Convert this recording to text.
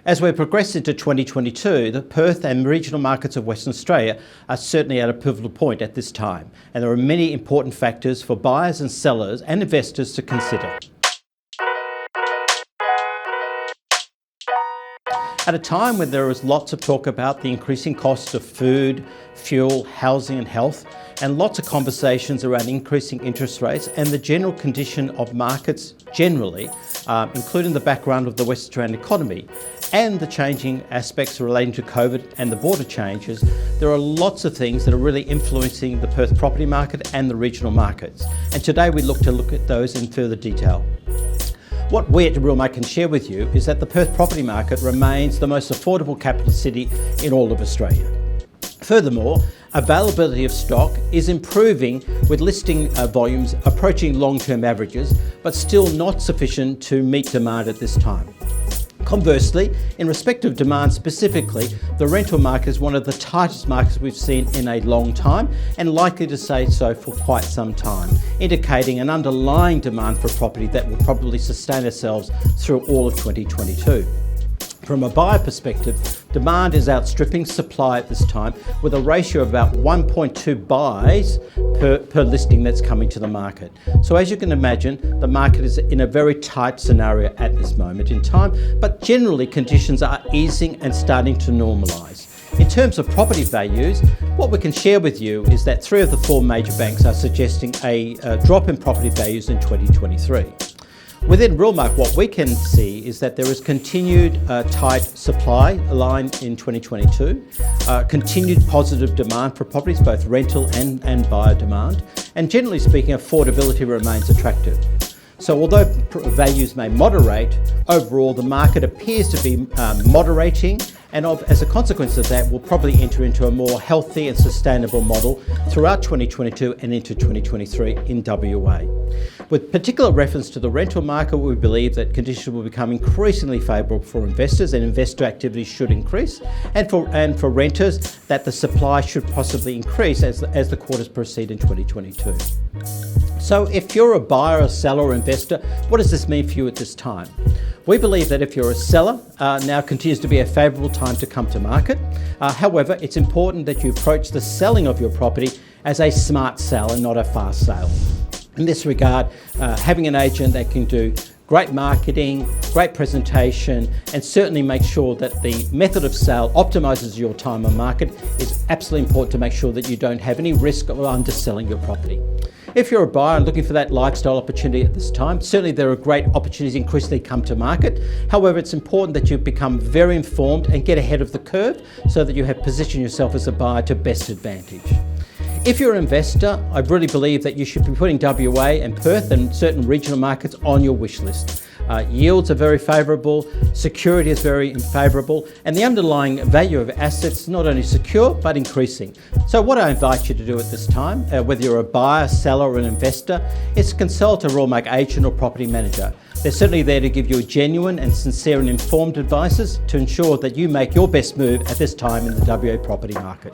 As we progress into 2022, the Perth and regional markets of Western Australia are certainly at a pivotal point at this time, and there are many important factors for buyers and sellers and investors to consider. At a time when there is lots of talk about the increasing costs of food, fuel, housing and health, and lots of conversations around increasing interest rates and the general condition of markets generally, including the background of the West Australian economy and the changing aspects relating to COVID and the border changes, there are lots of things that are really influencing the Perth property market and the regional markets. And today we look at those in further detail. What we at Realmark can share with you is that the Perth property market remains the most affordable capital city in all of Australia. Furthermore, availability of stock is improving with listing volumes approaching long-term averages, but still not sufficient to meet demand at this time. Conversely, in respect of demand specifically, the rental market is one of the tightest markets we've seen in a long time and likely to stay so for quite some time, indicating an underlying demand for property that will probably sustain ourselves through all of 2022. From a buyer perspective, demand is outstripping supply at this time with a ratio of about 1.2 buys per listing that's coming to the market. So as you can imagine, the market is in a very tight scenario at this moment in time, but generally conditions are easing and starting to normalise. In terms of property values, what we can share with you is that 3 of the 4 major banks are suggesting a drop in property values in 2023. Within Realmark, what we can see is that there is continued tight supply line in 2022, continued positive demand for properties, both rental and buyer demand, and generally speaking, affordability remains attractive. So although values may moderate, overall the market appears to be moderating, and as a consequence of that, we'll probably enter into a more healthy and sustainable model throughout 2022 and into 2023 in WA. With particular reference to the rental market, we believe that conditions will become increasingly favourable for investors and investor activity should increase, and for renters that the supply should possibly increase as the quarters proceed in 2022. So if you're a buyer, a seller or investor, what does this mean for you at this time? We believe that if you're a seller, now continues to be a favourable time to come to market. However, it's important that you approach the selling of your property as a smart sale and not a fast sale. In this regard, having an agent that can do great marketing, great presentation, and certainly make sure that the method of sale optimises your time on market is absolutely important to make sure that you don't have any risk of underselling your property. If you're a buyer looking for that lifestyle opportunity at this time, certainly there are great opportunities increasingly come to market. However, it's important that you become very informed and get ahead of the curve so that you have positioned yourself as a buyer to best advantage. If you're an investor, I really believe that you should be putting WA and Perth and certain regional markets on your wish list. Yields are very favourable, security is very favourable, and the underlying value of assets is not only secure but increasing. So what I invite you to do at this time, whether you're a buyer, seller or an investor, is consult a Realmark agent or property manager. They're certainly there to give you genuine and sincere and informed advices to ensure that you make your best move at this time in the WA property market.